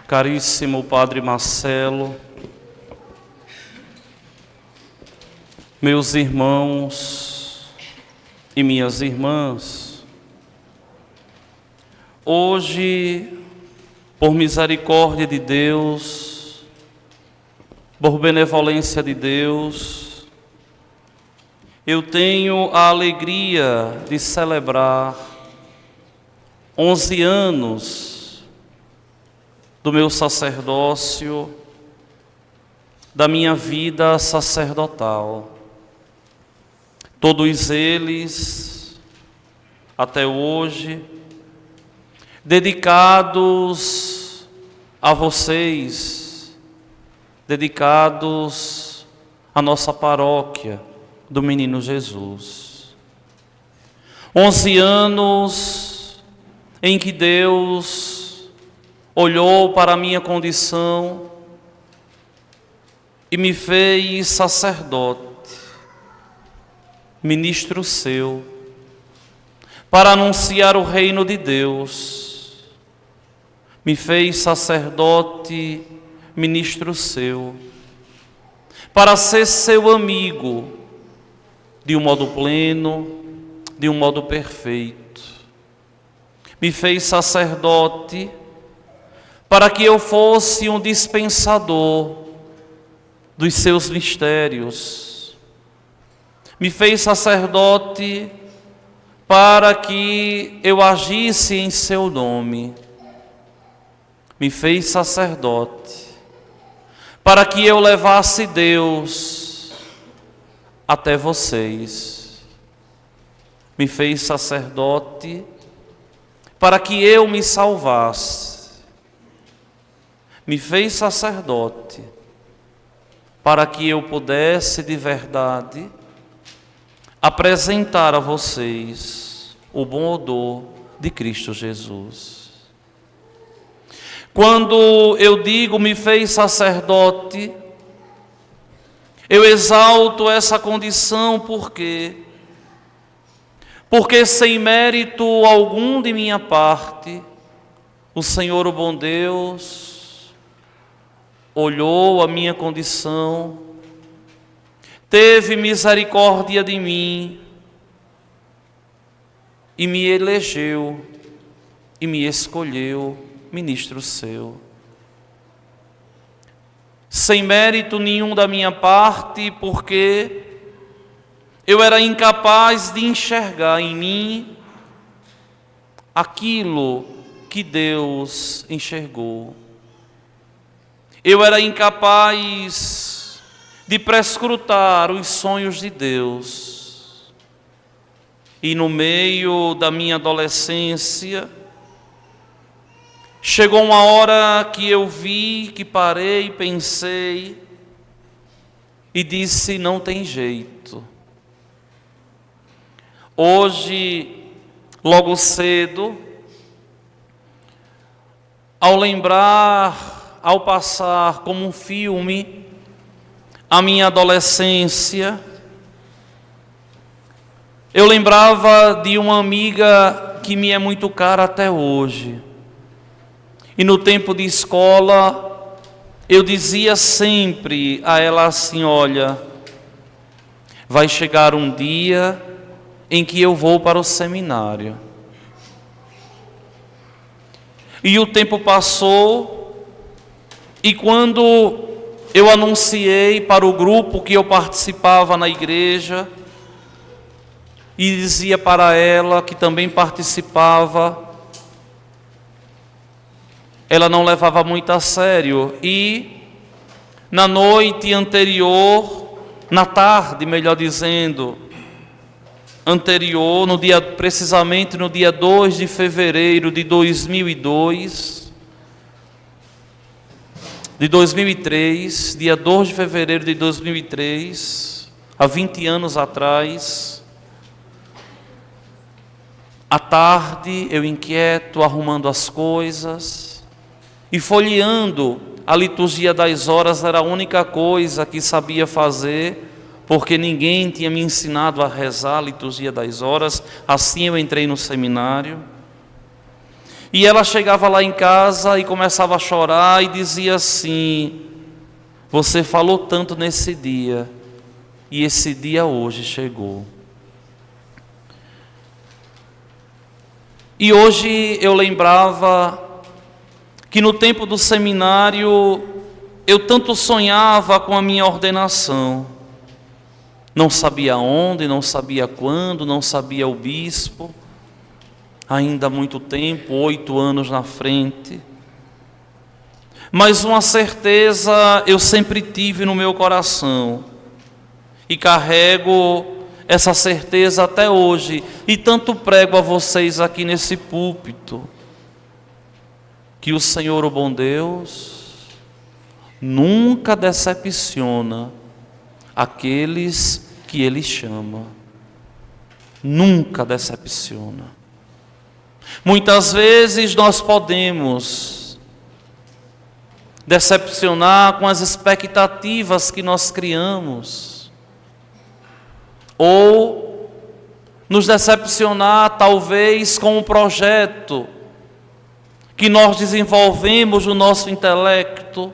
Caríssimo Padre Marcelo, meus irmãos e minhas irmãs, hoje, por misericórdia de Deus, por benevolência de Deus, eu tenho a alegria de celebrar 11 anos do meu sacerdócio, da minha vida sacerdotal. Todos eles, até hoje, dedicados a vocês, dedicados à nossa paróquia do Menino Jesus. 11 anos em que Deus olhou para a minha condição e me fez sacerdote, ministro seu, para anunciar o reino de Deus. Me fez sacerdote, ministro seu, para ser seu amigo, de um modo pleno, de um modo perfeito. Me fez sacerdote para que eu fosse um dispensador dos seus mistérios. Me fez sacerdote para que eu agisse em seu nome. Me fez sacerdote para que eu levasse Deus até vocês. Me fez sacerdote para que eu me salvasse. Me fez sacerdote para que eu pudesse de verdade apresentar a vocês o bom odor de Cristo Jesus. Quando eu digo me fez sacerdote, eu exalto essa condição porque sem mérito algum de minha parte, o Senhor, o bom Deus, olhou a minha condição, teve misericórdia de mim e me elegeu e me escolheu ministro seu. Sem mérito nenhum da minha parte, porque eu era incapaz de enxergar em mim aquilo que Deus enxergou. Eu era incapaz de prescrutar os sonhos de Deus. E no meio da minha adolescência, chegou uma hora que eu vi, que parei, pensei e disse: não tem jeito. Hoje, logo cedo, ao lembrar, ao passar como um filme a minha adolescência, eu lembrava de uma amiga que me é muito cara até hoje. E no tempo de escola, eu dizia sempre a ela assim: olha, vai chegar um dia em que eu vou para o seminário. E o tempo passou, e quando eu anunciei para o grupo que eu participava na igreja, e dizia para ela que também participava, ela não levava muito a sério. E na noite anterior, na tarde, melhor dizendo, anterior, precisamente no dia 2 de fevereiro de 2003, dia 2 de fevereiro de 2003, há 20 anos atrás, à tarde, eu inquieto, arrumando as coisas e folheando a liturgia das horas, era a única coisa que sabia fazer, porque ninguém tinha me ensinado a rezar a liturgia das horas. Assim eu entrei no seminário. E ela chegava lá em casa e começava a chorar e dizia assim: você falou tanto nesse dia, e esse dia hoje chegou. E hoje eu lembrava que no tempo do seminário eu tanto sonhava com a minha ordenação. Não sabia onde, não sabia quando, não sabia o bispo. Ainda há muito tempo, 8 anos na frente. Mas uma certeza eu sempre tive no meu coração. E carrego essa certeza até hoje. E tanto prego a vocês aqui nesse púlpito. Que o Senhor, o bom Deus, nunca decepciona aqueles que Ele chama. Nunca decepciona. Muitas vezes nós podemos decepcionar com as expectativas que nós criamos, ou nos decepcionar talvez com um projeto que nós desenvolvemos no nosso intelecto,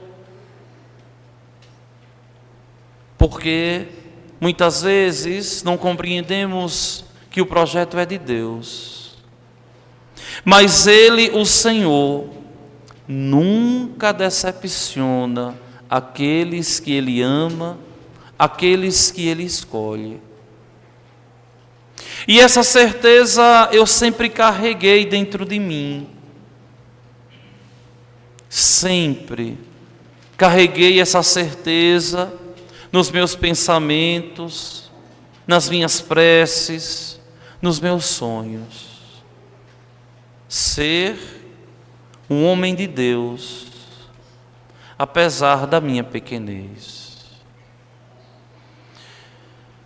porque muitas vezes não compreendemos que o projeto é de Deus. Mas Ele, o Senhor, nunca decepciona aqueles que Ele ama, aqueles que Ele escolhe. E essa certeza eu sempre carreguei dentro de mim. Sempre carreguei essa certeza nos meus pensamentos, nas minhas preces, nos meus sonhos. Ser um homem de Deus, apesar da minha pequenez.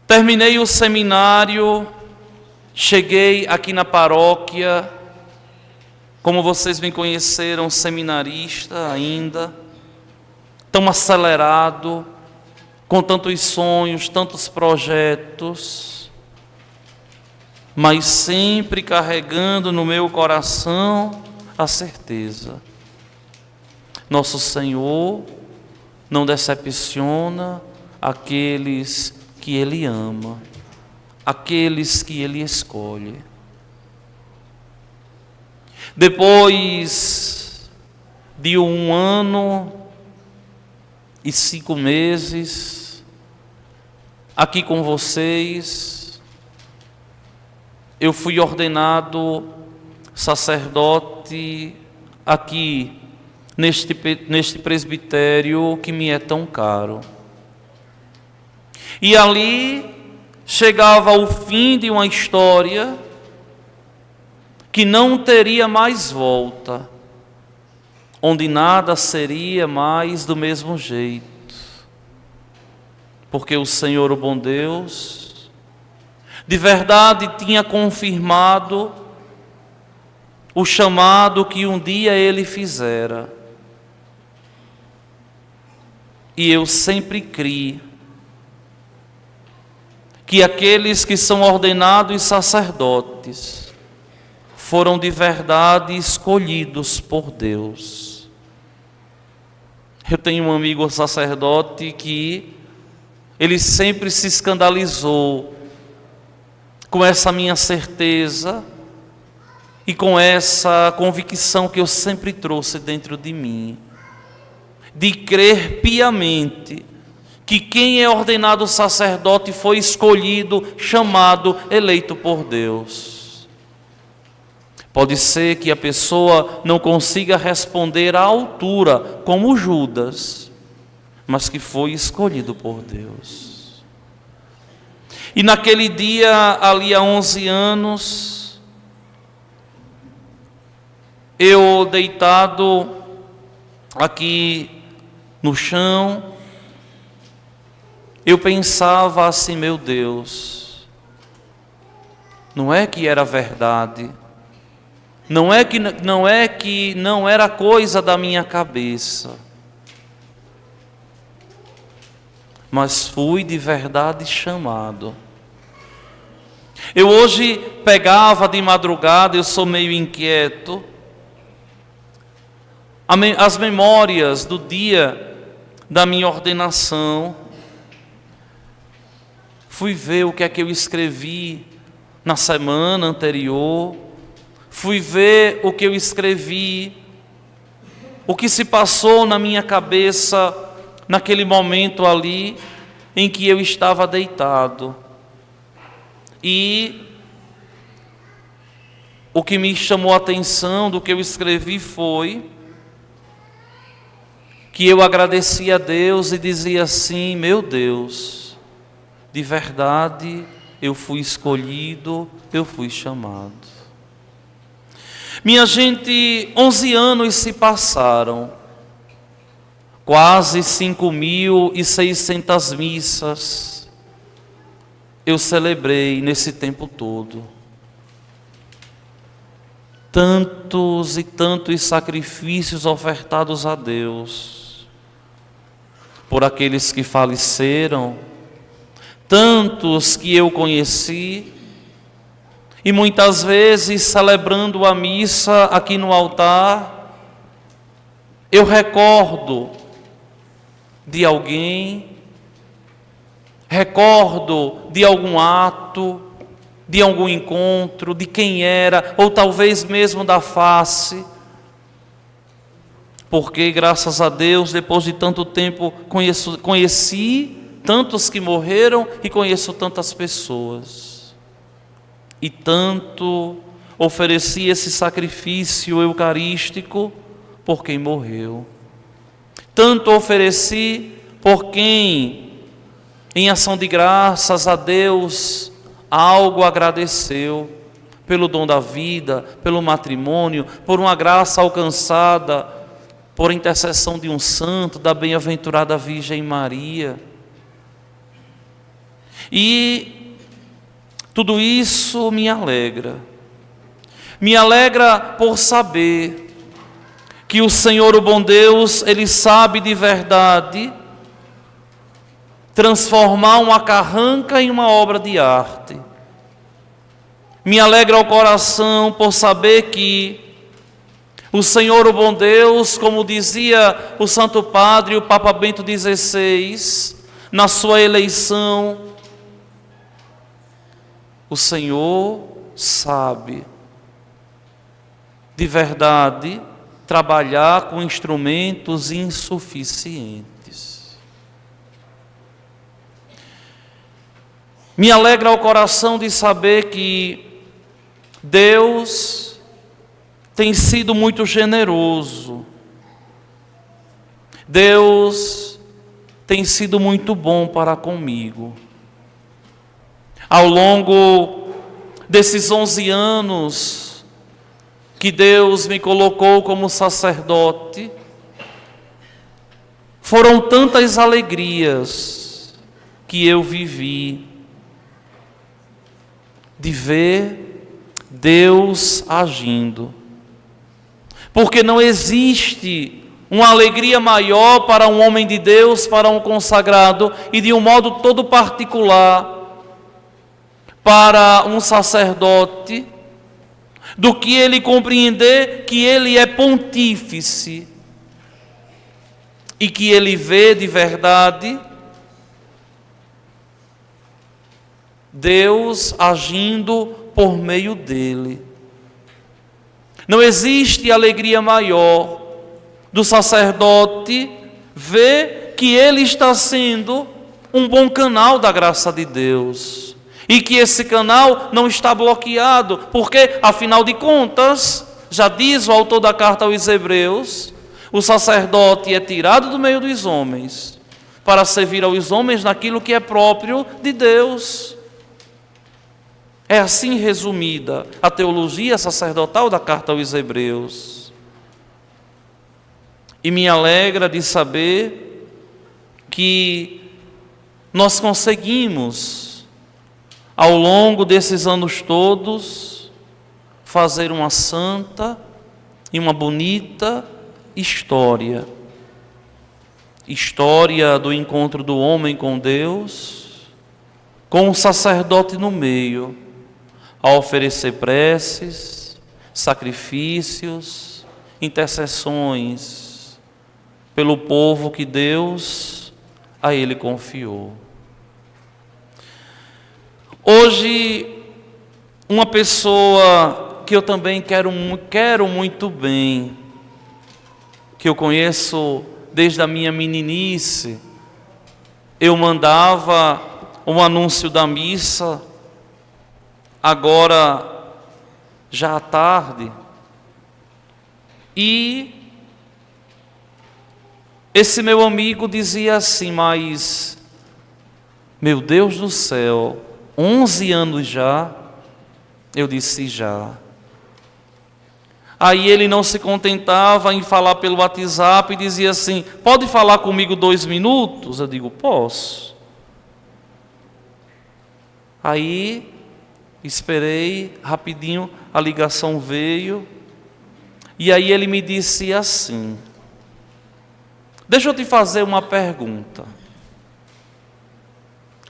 Terminei o seminário, cheguei aqui na paróquia, como vocês me conheceram, seminarista ainda, tão acelerado, com tantos sonhos, tantos projetos, mas sempre carregando no meu coração a certeza: nosso Senhor não decepciona aqueles que Ele ama, aqueles que Ele escolhe. Depois de 1 ano e 5 meses aqui com vocês, eu fui ordenado sacerdote aqui neste presbitério que me é tão caro. E ali chegava o fim de uma história que não teria mais volta, onde nada seria mais do mesmo jeito, porque o Senhor, o bom Deus, de verdade tinha confirmado o chamado que um dia Ele fizera. E eu sempre criei que aqueles que são ordenados sacerdotes foram de verdade escolhidos por Deus. Eu tenho um amigo sacerdote que ele sempre se escandalizou com essa minha certeza e com essa convicção que eu sempre trouxe dentro de mim, de crer piamente que quem é ordenado sacerdote foi escolhido, chamado, eleito por Deus. Pode ser que a pessoa não consiga responder à altura, como Judas, mas que foi escolhido por Deus. E naquele dia, ali há 11 anos, eu deitado aqui no chão, eu pensava assim: meu Deus, não é que era verdade, não é que não era coisa da minha cabeça, mas fui de verdade chamado. Eu hoje pegava de madrugada, eu sou meio inquieto, as memórias do dia da minha ordenação, fui ver o que é que eu escrevi na semana anterior, fui ver o que eu escrevi, o que se passou na minha cabeça naquele momento ali em que eu estava deitado. E o que me chamou a atenção do que eu escrevi foi que eu agradecia a Deus e dizia assim: meu Deus, de verdade eu fui escolhido, eu fui chamado. Minha gente, 11 anos se passaram, quase 5.600 missas eu celebrei nesse tempo todo. Tantos e tantos sacrifícios ofertados a Deus por aqueles que faleceram, tantos que eu conheci, e muitas vezes celebrando a missa aqui no altar, eu recordo de alguém, recordo de algum ato, de algum encontro, de quem era, ou talvez mesmo da face, porque graças a Deus, depois de tanto tempo, conheci tantos que morreram e conheço tantas pessoas, e tanto ofereci esse sacrifício eucarístico por quem morreu, tanto ofereci por quem, em ação de graças a Deus, algo agradeceu, pelo dom da vida, pelo matrimônio, por uma graça alcançada, por intercessão de um santo, da bem-aventurada Virgem Maria. E tudo isso me alegra por saber que o Senhor, o bom Deus, Ele sabe de verdade transformar uma carranca em uma obra de arte. Me alegra o coração por saber que o Senhor, o bom Deus, como dizia o Santo Padre, o Papa Bento XVI, na sua eleição, o Senhor sabe de verdade trabalhar com instrumentos insuficientes. Me alegra o coração de saber que Deus tem sido muito generoso. Deus tem sido muito bom para comigo. Ao longo desses 11 anos que Deus me colocou como sacerdote, foram tantas alegrias que eu vivi de ver Deus agindo. Porque não existe uma alegria maior para um homem de Deus, para um consagrado, e de um modo todo particular para um sacerdote, do que ele compreender que ele é pontífice e que ele vê de verdade Deus agindo por meio dele. Não existe alegria maior do sacerdote ver que ele está sendo um bom canal da graça de Deus e que esse canal não está bloqueado, porque, afinal de contas, já diz o autor da carta aos Hebreus, o sacerdote é tirado do meio dos homens para servir aos homens naquilo que é próprio de Deus. É assim resumida a teologia sacerdotal da carta aos Hebreus. E me alegra de saber que nós conseguimos, ao longo desses anos todos, fazer uma santa e uma bonita história. História do encontro do homem com Deus, com o sacerdote no meio, a oferecer preces, sacrifícios intercessões pelo povo que Deus a ele confiou. Hoje, uma pessoa que eu também quero muito bem, que eu conheço desde a minha meninice, eu mandava um anúncio da missa, agora já à tarde, e esse meu amigo dizia assim: mas, meu Deus do céu, 11 anos já? Eu disse: já. Aí ele não se contentava em falar pelo WhatsApp e dizia assim: pode falar comigo 2 minutos? Eu digo: posso. Aí esperei rapidinho, a ligação veio, e aí ele me disse assim: deixa eu te fazer uma pergunta.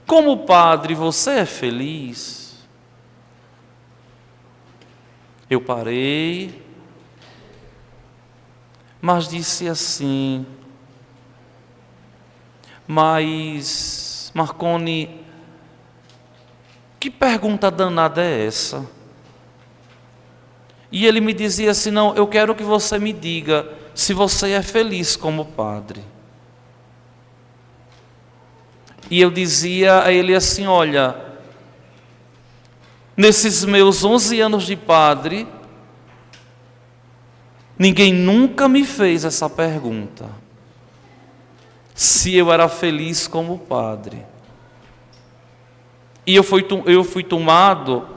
Como padre, você é feliz? Eu parei, mas disse assim: mas, Marconi, que pergunta danada é essa? E ele me dizia assim: não, eu quero que você me diga se você é feliz como padre. E eu dizia a ele assim: olha, nesses meus 11 anos de padre, ninguém nunca me fez essa pergunta, se eu era feliz como padre. E eu fui tomado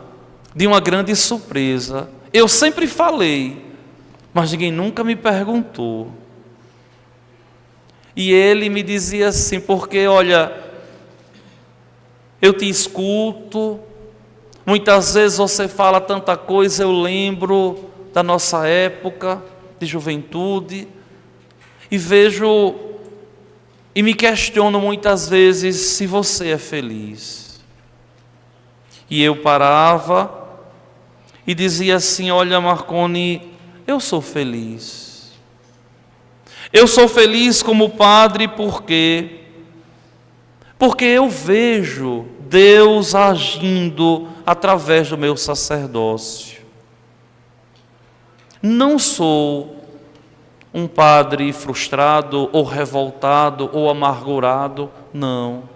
de uma grande surpresa. Eu sempre falei, mas ninguém nunca me perguntou. E ele me dizia assim: porque, olha, eu te escuto, muitas vezes você fala tanta coisa, eu lembro da nossa época de juventude, e vejo e me questiono muitas vezes se você é feliz. E eu parava e dizia assim: olha, Marconi, eu sou feliz. Eu sou feliz como padre porque eu vejo Deus agindo através do meu sacerdócio. Não sou um padre frustrado ou revoltado ou amargurado, não.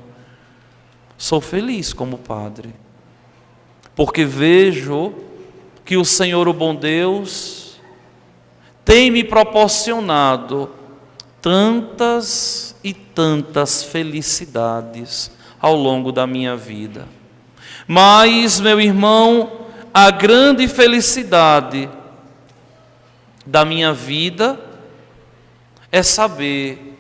Sou feliz como padre, porque vejo que o Senhor, o bom Deus, tem me proporcionado tantas e tantas felicidades ao longo da minha vida. Mas, meu irmão, a grande felicidade da minha vida é saber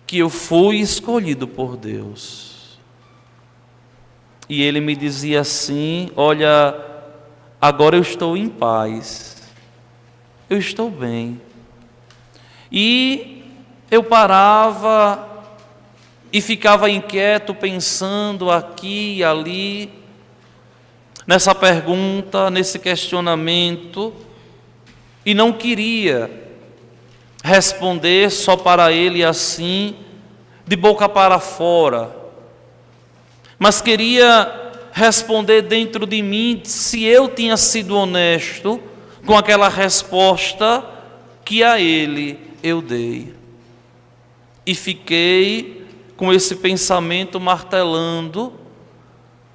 que eu fui escolhido por Deus. E ele me dizia assim: olha, agora eu estou em paz, eu estou bem. E eu parava e ficava inquieto, pensando aqui e ali, nessa pergunta, nesse questionamento, e não queria responder só para ele assim, de boca para fora, mas queria responder dentro de mim se eu tinha sido honesto com aquela resposta que a ele eu dei. E fiquei com esse pensamento martelando.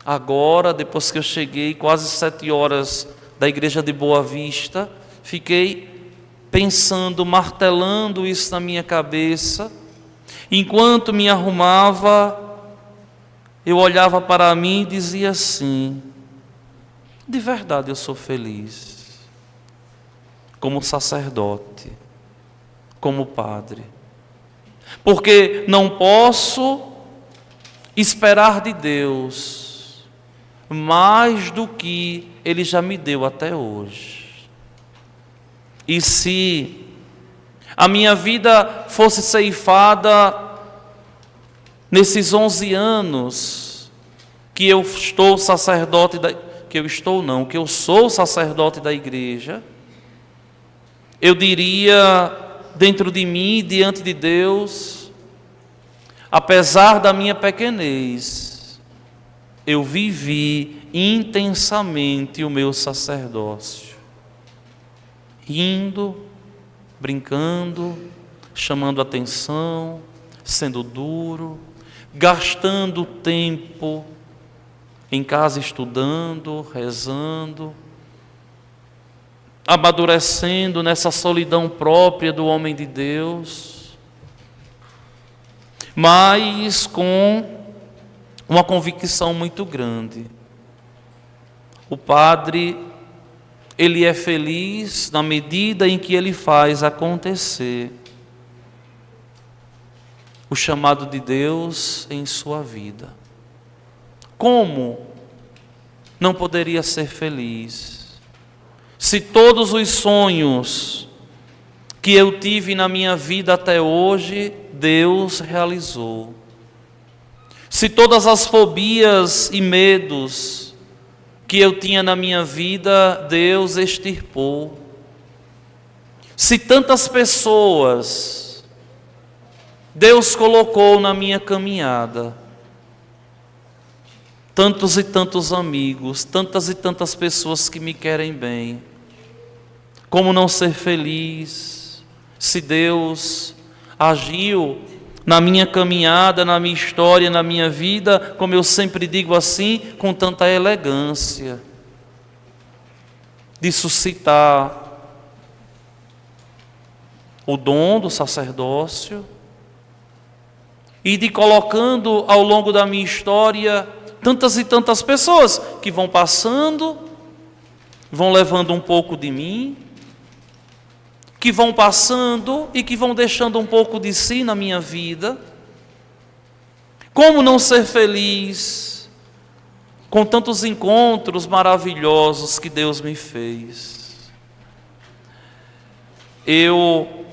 Agora, depois que eu cheguei, quase 7 horas da igreja de Boa Vista, fiquei pensando, martelando isso na minha cabeça. Enquanto me arrumava, eu olhava para mim e dizia assim: de verdade eu sou feliz, como sacerdote, como padre, porque não posso esperar de Deus mais do que Ele já me deu até hoje. E se a minha vida fosse ceifada nesses 11 anos que eu estou sacerdote que eu sou sacerdote da igreja, eu diria dentro de mim, diante de Deus, apesar da minha pequenez, eu vivi intensamente o meu sacerdócio, rindo, brincando, chamando atenção, sendo duro, gastando tempo em casa estudando, rezando, amadurecendo nessa solidão própria do homem de Deus, mas com uma convicção muito grande. O padre, ele é feliz na medida em que ele faz acontecer o chamado de Deus em sua vida. Como não poderia ser feliz se todos os sonhos que eu tive na minha vida até hoje, Deus realizou? Se todas as fobias e medos que eu tinha na minha vida, Deus extirpou? Se tantas pessoas Deus colocou na minha caminhada, tantos e tantos amigos, tantas e tantas pessoas que me querem bem, como não ser feliz se Deus agiu na minha caminhada, na minha história, na minha vida, como eu sempre digo assim, com tanta elegância, de suscitar o dom do sacerdócio e de colocando ao longo da minha história tantas e tantas pessoas que vão passando, vão levando um pouco de mim, que vão passando e que vão deixando um pouco de si na minha vida. Como não ser feliz com tantos encontros maravilhosos que Deus me fez? Eu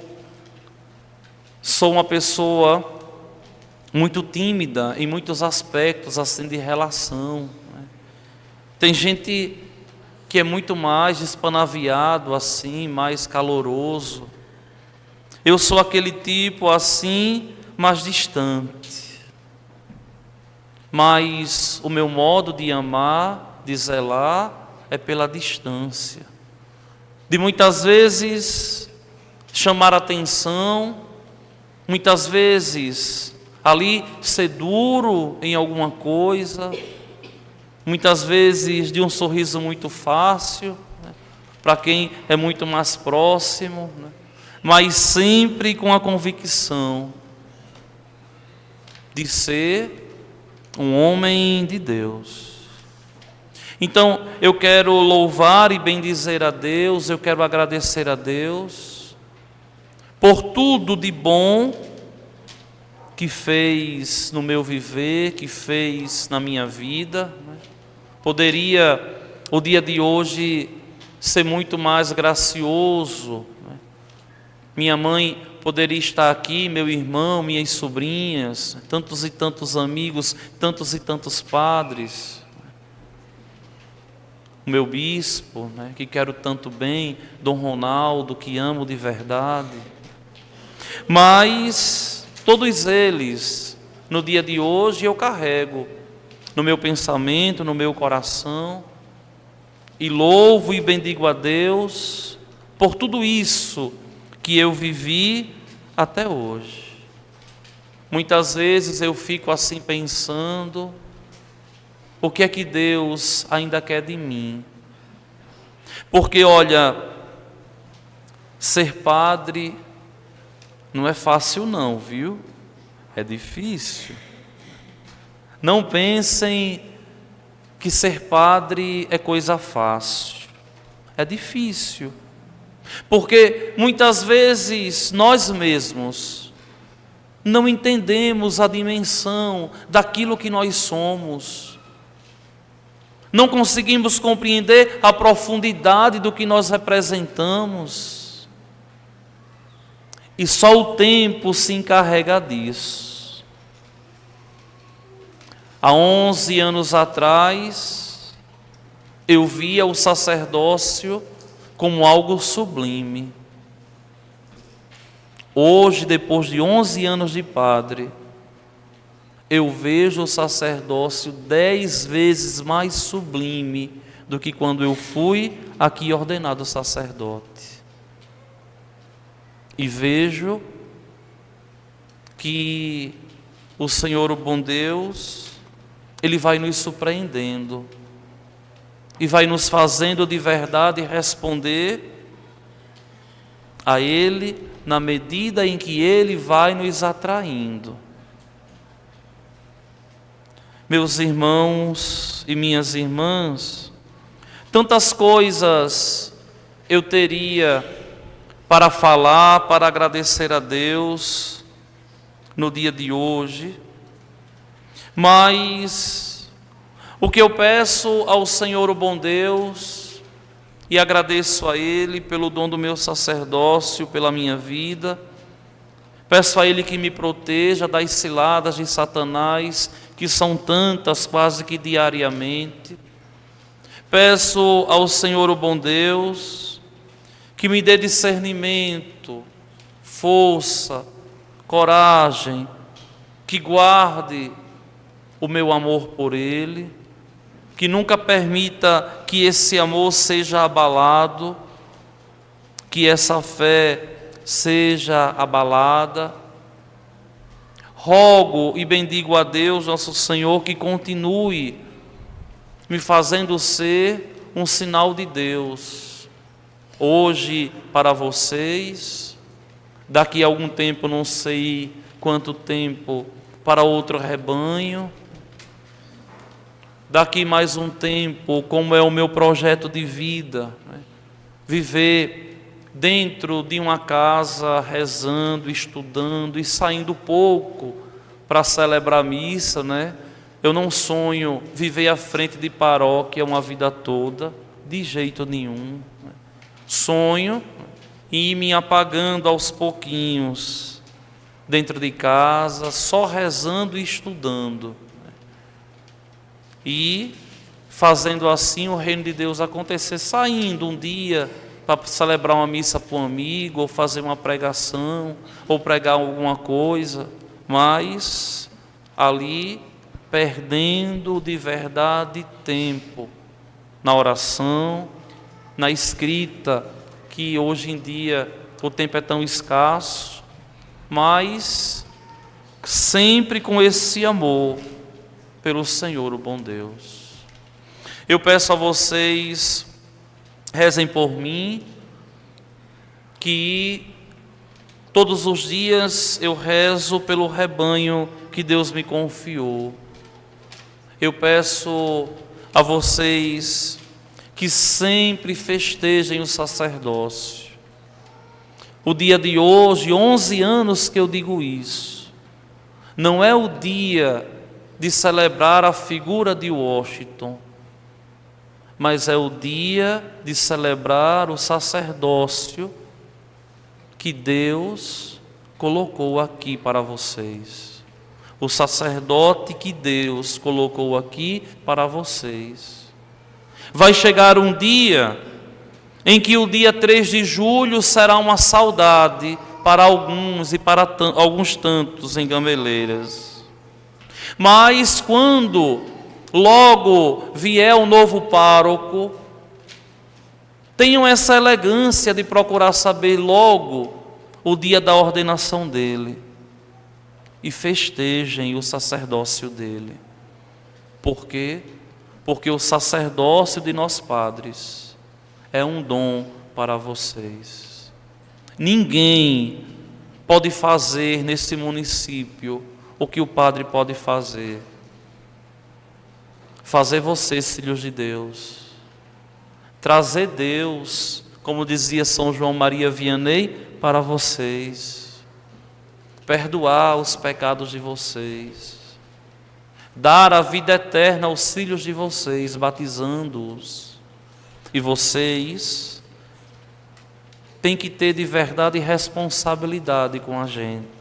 sou uma pessoa muito tímida em muitos aspectos assim de relação, né? Tem gente que é muito mais espanaviado assim, mais caloroso. Eu sou aquele tipo assim, mais distante. Mas o meu modo de amar, de zelar, é pela distância. De muitas vezes chamar atenção, muitas vezes ali ser duro em alguma coisa, muitas vezes de um sorriso muito fácil, né, para quem é muito mais próximo, né, mas sempre com a convicção de ser um homem de Deus. Então, eu quero louvar e bendizer a Deus, eu quero agradecer a Deus por tudo de bom que fez no meu viver, que fez na minha vida. Poderia o dia de hoje ser muito mais gracioso, né? Minha mãe poderia estar aqui, meu irmão, minhas sobrinhas, tantos e tantos amigos, tantos e tantos padres, o meu bispo, né, que quero tanto bem, Dom Ronaldo, que amo de verdade. Mas todos eles, no dia de hoje, eu carrego no meu pensamento, no meu coração, e louvo e bendigo a Deus por tudo isso que eu vivi até hoje. Muitas vezes eu fico assim pensando, o que é que Deus ainda quer de mim? Porque olha, ser padre não é fácil não, viu? É difícil. Não pensem que ser padre é coisa fácil. É difícil. Porque muitas vezes nós mesmos não entendemos a dimensão daquilo que nós somos. Não conseguimos compreender a profundidade do que nós representamos. E só o tempo se encarrega disso. Há 11 anos atrás, eu via o sacerdócio como algo sublime. Hoje, depois de 11 anos de padre, eu vejo o sacerdócio 10 vezes mais sublime do que quando eu fui aqui ordenado sacerdote. E vejo que o Senhor, o bom Deus, Ele vai nos surpreendendo e vai nos fazendo de verdade responder a Ele na medida em que Ele vai nos atraindo. Meus irmãos e minhas irmãs, tantas coisas eu teria para falar, para agradecer a Deus no dia de hoje, mas o que eu peço ao Senhor, o bom Deus, e agradeço a Ele pelo dom do meu sacerdócio, pela minha vida, peço a Ele que me proteja das ciladas de Satanás, que são tantas, quase que diariamente. Peço ao Senhor, o bom Deus, que me dê discernimento, força, coragem, que guarde o meu amor por Ele, que nunca permita que esse amor seja abalado, que essa fé seja abalada. Rogo e bendigo a Deus, nosso Senhor, que continue me fazendo ser um sinal de Deus, hoje para vocês, daqui a algum tempo, não sei quanto tempo, para outro rebanho, daqui mais um tempo, como é o meu projeto de vida, né? Viver dentro de uma casa, rezando, estudando e saindo pouco para celebrar a missa, né? Eu não sonho viver à frente de paróquia uma vida toda, de jeito nenhum. Sonho em ir me apagando aos pouquinhos, dentro de casa, só rezando e estudando. E fazendo assim o reino de Deus acontecer, saindo um dia para celebrar uma missa para um amigo, ou fazer uma pregação, ou pregar alguma coisa, mas ali perdendo de verdade tempo na oração, na escrita, que hoje em dia o tempo é tão escasso, mas sempre com esse amor pelo Senhor, o bom Deus. Eu peço a vocês, rezem por mim, que todos os dias eu rezo pelo rebanho que Deus me confiou. Eu peço a vocês que sempre festejem o sacerdócio. O dia de hoje, 11 anos que eu digo isso, não é o dia de celebrar a figura de Washington, mas é o dia de celebrar o sacerdócio que Deus colocou aqui para vocês. O sacerdote que Deus colocou aqui para vocês. Vai chegar um dia em que o dia 3 de julho será uma saudade para alguns e para alguns tantos em Gameleiras. Mas quando logo vier o novo pároco, tenham essa elegância de procurar saber logo o dia da ordenação dele e festejem o sacerdócio dele. Por quê? Porque o sacerdócio de nós padres é um dom para vocês. Ninguém pode fazer nesse município o que o padre pode fazer. Fazer vocês filhos de Deus. Trazer Deus, como dizia São João Maria Vianney, para vocês. Perdoar os pecados de vocês. Dar a vida eterna aos filhos de vocês, batizando-os. E vocês têm que ter de verdade responsabilidade com a gente.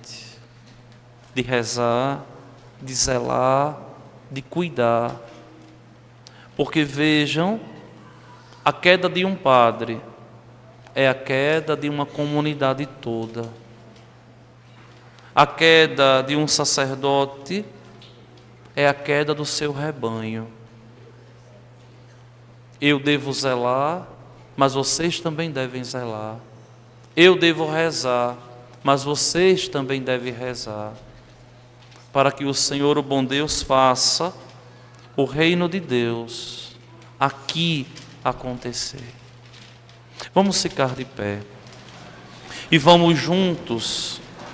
De rezar, de zelar, de cuidar. Porque vejam, a queda de um padre é a queda de uma comunidade toda. A queda de um sacerdote é a queda do seu rebanho. Eu devo zelar, mas vocês também devem zelar. Eu devo rezar, mas vocês também devem rezar, para que o Senhor, o bom Deus, faça o reino de Deus aqui acontecer. Vamos ficar de pé e vamos juntos